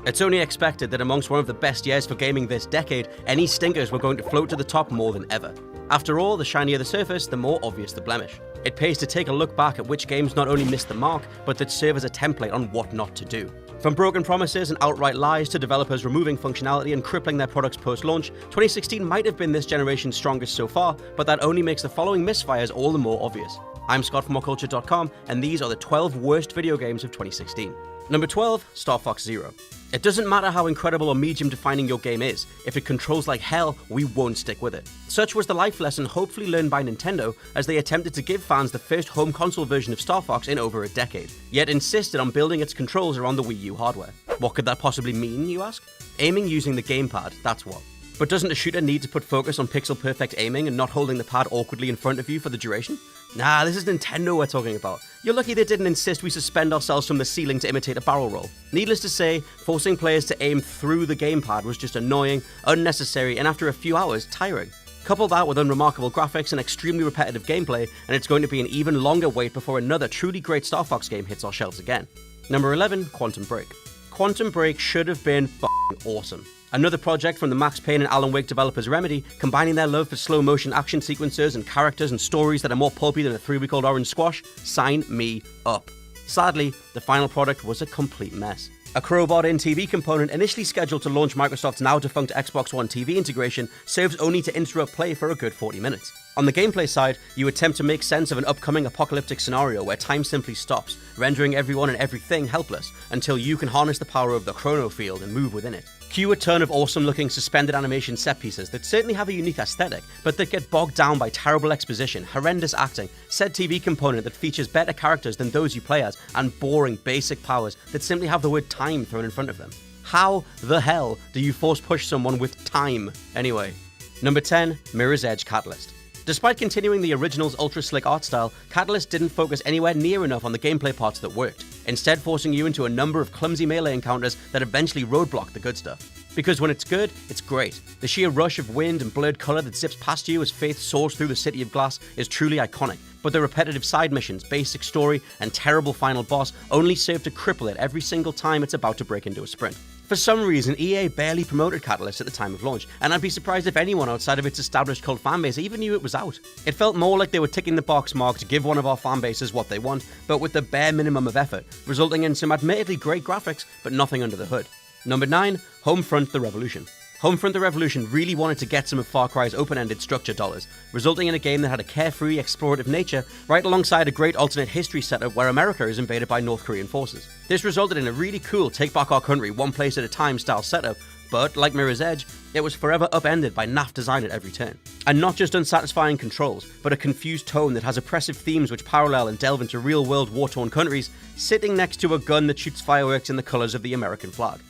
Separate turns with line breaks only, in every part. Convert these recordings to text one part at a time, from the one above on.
It's only expected that amongst one of the best years for gaming this decade, any stinkers were going to float to the top more than ever. After all, the shinier the surface, the more obvious the blemish. It pays to take a look back at which games not only missed the mark, but that serve as a template on what not to do. From broken promises and outright lies to developers removing functionality and crippling their products post-launch, 2016 might have been this generation's strongest so far, but that only makes the following misfires all the more obvious. I'm Scott from WhatCulture.com, and these are the 12 worst video games of 2016. Number 12, Star Fox Zero. It doesn't matter how incredible or medium defining your game is, if it controls like hell, we won't stick with it. Such was the life lesson hopefully learned by Nintendo as they attempted to give fans the first home console version of Star Fox in over a decade, yet insisted on building its controls around the Wii U hardware. What could that possibly mean, you ask? Aiming using the gamepad, that's what. But doesn't a shooter need to put focus on pixel-perfect aiming and not holding the pad awkwardly in front of you for the duration? Nah, this is Nintendo we're talking about. You're lucky they didn't insist we suspend ourselves from the ceiling to imitate a barrel roll. Needless to say, forcing players to aim through the gamepad was just annoying, unnecessary, and after a few hours, tiring. Couple that with unremarkable graphics and extremely repetitive gameplay, and it's going to be an even longer wait before another truly great Star Fox game hits our shelves again. Number 11, Quantum Break. Quantum Break should have been f***ing awesome. Another project from the Max Payne and Alan Wake developers Remedy, combining their love for slow-motion action sequences and characters and stories that are more pulpy than a 3-week-old orange squash. Sign me up. Sadly, the final product was a complete mess. A crowbarred-in TV component initially scheduled to launch Microsoft's now-defunct Xbox One TV integration serves only to interrupt play for a good 40 minutes. On the gameplay side, you attempt to make sense of an upcoming apocalyptic scenario where time simply stops, rendering everyone and everything helpless, until you can harness the power of the chrono field and move within it. Cue a ton of awesome-looking suspended animation set pieces that certainly have a unique aesthetic, but that get bogged down by terrible exposition, horrendous acting, said TV component that features better characters than those you play as, and boring basic powers that simply have the word time thrown in front of them. How the hell do you force push someone with time, anyway? Number 10, Mirror's Edge Catalyst. Despite continuing the original's ultra-slick art style, Catalyst didn't focus anywhere near enough on the gameplay parts that worked, instead forcing you into a number of clumsy melee encounters that eventually roadblock the good stuff. Because when it's good, it's great. The sheer rush of wind and blurred color that zips past you as Faith soars through the City of Glass is truly iconic, but the repetitive side missions, basic story, and terrible final boss only serve to cripple it every single time it's about to break into a sprint. For some reason, EA barely promoted Catalyst at the time of launch, and I'd be surprised if anyone outside of its established cult fanbase even knew it was out. It felt more like they were ticking the box mark to give one of our fanbases what they want, but with the bare minimum of effort, resulting in some admittedly great graphics, but nothing under the hood. Number 9, Homefront: The Revolution. Homefront: The Revolution really wanted to get some of Far Cry's open-ended structure dollars, resulting in a game that had a carefree, explorative nature right alongside a great alternate history setup where America is invaded by North Korean forces. This resulted in a really cool take back our country one place at a time style setup, but like Mirror's Edge, it was forever upended by naff design at every turn. And not just unsatisfying controls, but a confused tone that has oppressive themes which parallel and delve into real-world war-torn countries, sitting next to a gun that shoots fireworks in the colors of the American flag.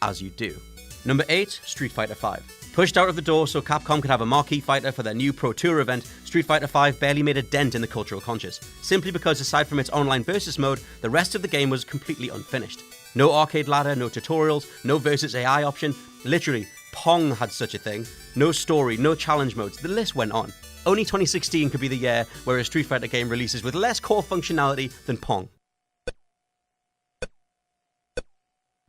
As you do. Number 8, Street Fighter V. Pushed out of the door so Capcom could have a marquee fighter for their new Pro Tour event, Street Fighter V barely made a dent in the cultural conscious, simply because aside from its online versus mode, the rest of the game was completely unfinished. No arcade ladder, no tutorials, no versus AI option, literally, Pong had such a thing, no story, no challenge modes, the list went on. Only 2016 could be the year where a Street Fighter game releases with less core functionality than Pong.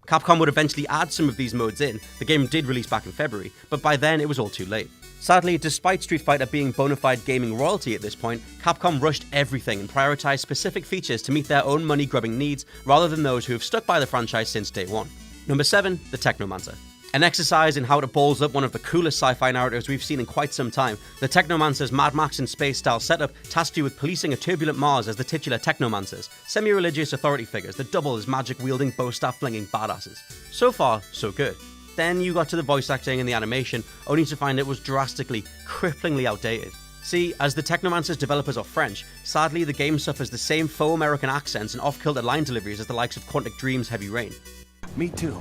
Capcom would eventually add some of these modes in, the game did release back in February, but by then it was all too late. Sadly, despite Street Fighter being bona fide gaming royalty at this point, Capcom rushed everything and prioritized specific features to meet their own money-grubbing needs rather than those who have stuck by the franchise since day one. Number 7, The Technomancer. An exercise in how to balls up one of the coolest sci-fi narratives we've seen in quite some time, the Technomancer's Mad Max in Space style setup tasked you with policing a turbulent Mars as the titular Technomancers, semi-religious authority figures that double as magic-wielding, bow-staff-flinging badasses. So far, so good. Then you got to the voice acting and the animation, only to find it was drastically, cripplingly outdated. See, as the Technomancer's developers are French, sadly the game suffers the same faux American accents and off-kilter line deliveries as the likes of Quantic Dream's Heavy Rain.
Me too.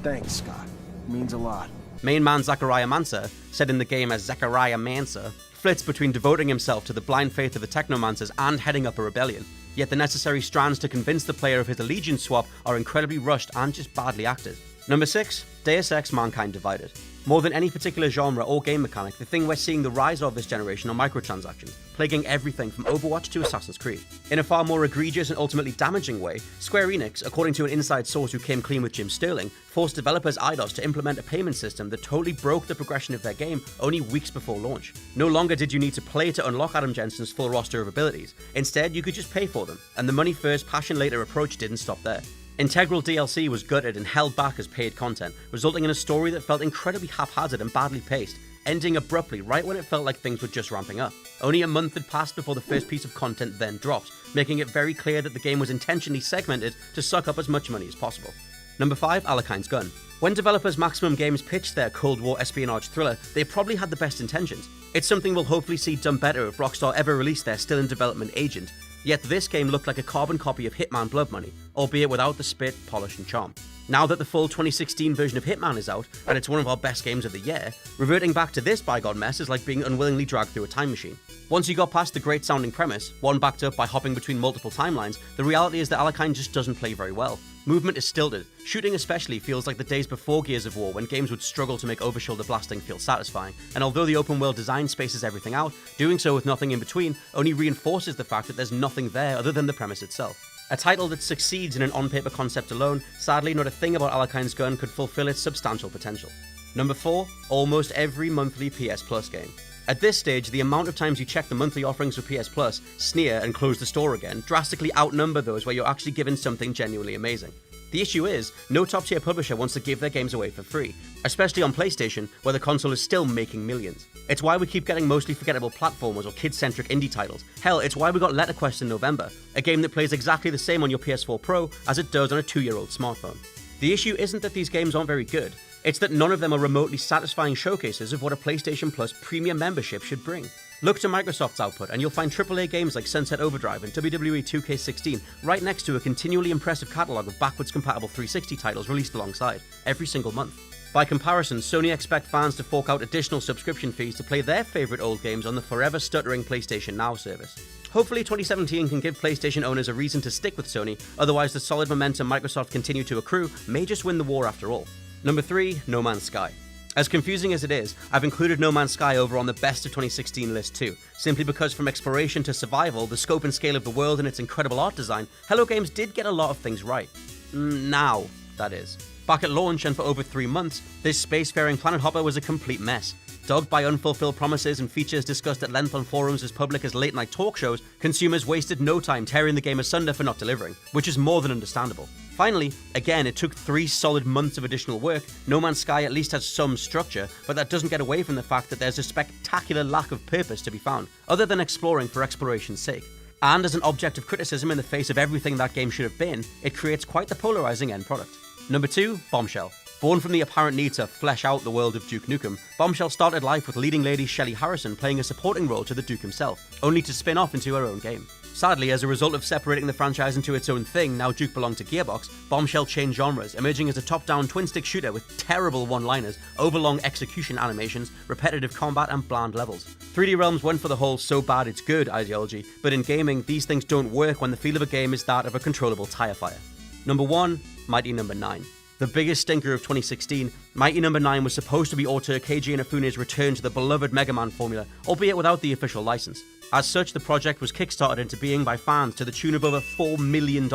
Thanks, Scott. Means a lot.
Main man Zachariah Mancer, said in the game as Zachariah Mancer, flits between devoting himself to the blind faith of the Technomancers and heading up a rebellion. Yet the necessary strands to convince the player of his allegiance swap are incredibly rushed and just badly acted. Number 6, Deus Ex: Mankind Divided. More than any particular genre or game mechanic, the thing we're seeing the rise of this generation are microtransactions, plaguing everything from Overwatch to Assassin's Creed. In a far more egregious and ultimately damaging way, Square Enix, according to an inside source who came clean with Jim Sterling, forced developers Eidos to implement a payment system that totally broke the progression of their game only weeks before launch. No longer did you need to play to unlock Adam Jensen's full roster of abilities. Instead, you could just pay for them, and the money first, passion later approach didn't stop there. Integral DLC was gutted and held back as paid content, resulting in a story that felt incredibly haphazard and badly paced, ending abruptly right when it felt like things were just ramping up. Only a month had passed before the first piece of content then dropped, making it very clear that the game was intentionally segmented to suck up as much money as possible. Number 5, Alekhine's Gun. When developers Maximum Games pitched their Cold War espionage thriller, they probably had the best intentions. It's something we'll hopefully see done better if Rockstar ever released their still-in-development Agent, yet this game looked like a carbon copy of Hitman Blood Money, albeit without the spit, polish and charm. Now that the full 2016 version of Hitman is out, and it's one of our best games of the year, reverting back to this bygone mess is like being unwillingly dragged through a time machine. Once you got past the great sounding premise, one backed up by hopping between multiple timelines, the reality is that Alekhine just doesn't play very well. Movement is stilted, shooting especially feels like the days before Gears of War when games would struggle to make over-shoulder blasting feel satisfying, and although the open world design spaces everything out, doing so with nothing in between only reinforces the fact that there's nothing there other than the premise itself. A title that succeeds in an on-paper concept alone, sadly not a thing about Alekhine's Gun could fulfill its substantial potential. Number 4, almost every monthly PS Plus game. At this stage, the amount of times you check the monthly offerings for PS Plus, sneer and close the store again, drastically outnumber those where you're actually given something genuinely amazing. The issue is, no top-tier publisher wants to give their games away for free, especially on PlayStation, where the console is still making millions. It's why we keep getting mostly forgettable platformers or kid-centric indie titles. Hell, it's why we got Letterquest in November, a game that plays exactly the same on your PS4 Pro as it does on a 2-year-old smartphone. The issue isn't that these games aren't very good, it's that none of them are remotely satisfying showcases of what a PlayStation Plus premium membership should bring. Look to Microsoft's output and you'll find AAA games like Sunset Overdrive and WWE 2K16 right next to a continually impressive catalogue of backwards compatible 360 titles released alongside, every single month. By comparison, Sony expect fans to fork out additional subscription fees to play their favourite old games on the forever stuttering PlayStation Now service. Hopefully 2017 can give PlayStation owners a reason to stick with Sony, otherwise the solid momentum Microsoft continue to accrue may just win the war after all. Number 3, No Man's Sky. As confusing as it is, I've included No Man's Sky over on the best of 2016 list too, simply because from exploration to survival, the scope and scale of the world and its incredible art design, Hello Games did get a lot of things right. Now, that is. Back at launch and for over 3 months, this spacefaring planet hopper was a complete mess. Dogged by unfulfilled promises and features discussed at length on forums as public as late-night talk shows, consumers wasted no time tearing the game asunder for not delivering, which is more than understandable. Finally, again, it took 3 solid months of additional work. No Man's Sky at least has some structure, but that doesn't get away from the fact that there's a spectacular lack of purpose to be found, other than exploring for exploration's sake. And as an object of criticism in the face of everything that game should have been, it creates quite the polarizing end product. Number 2, Bombshell. Born from the apparent need to flesh out the world of Duke Nukem, Bombshell started life with leading lady Shelley Harrison playing a supporting role to the Duke himself, only to spin off into her own game. Sadly, as a result of separating the franchise into its own thing, now Duke belonged to Gearbox, Bombshell changed genres, emerging as a top-down twin-stick shooter with terrible one-liners, overlong execution animations, repetitive combat, and bland levels. 3D Realms went for the whole so bad it's good ideology, but in gaming, these things don't work when the feel of a game is that of a controllable tire fire. Number 1, Mighty Number 9. The biggest stinker of 2016, Mighty Number 9 was supposed to be author Keiji Inafune's return to the beloved Mega Man formula, albeit without the official license. As such, the project was kickstarted into being by fans to the tune of over $4 million,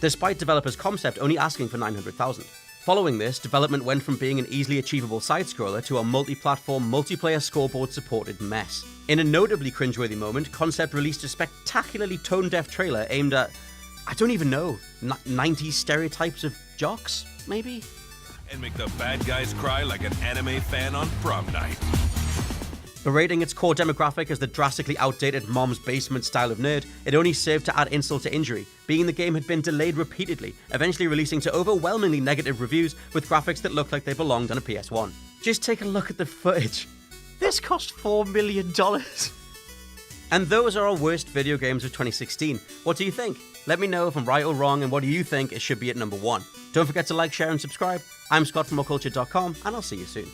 despite developers' concept only asking for $900,000. Following this, development went from being an easily achievable side-scroller to a multi-platform, multiplayer scoreboard-supported mess. In a notably cringeworthy moment, Concept released a spectacularly tone-deaf trailer aimed at, I don't even know, 90s stereotypes of jocks, maybe?
And make the bad guys cry like an anime fan on prom night.
Berating its core demographic as the drastically outdated mom's basement style of nerd, it only served to add insult to injury, being the game had been delayed repeatedly, eventually releasing to overwhelmingly negative reviews with graphics that looked like they belonged on a PS1. Just take a look at the footage. This cost $4 million. And those are our worst video games of 2016. What do you think? Let me know if I'm right or wrong, and what do you think it should be at number 1? Don't forget to like, share, and subscribe. I'm Scott from WhatCulture.com, and I'll see you soon.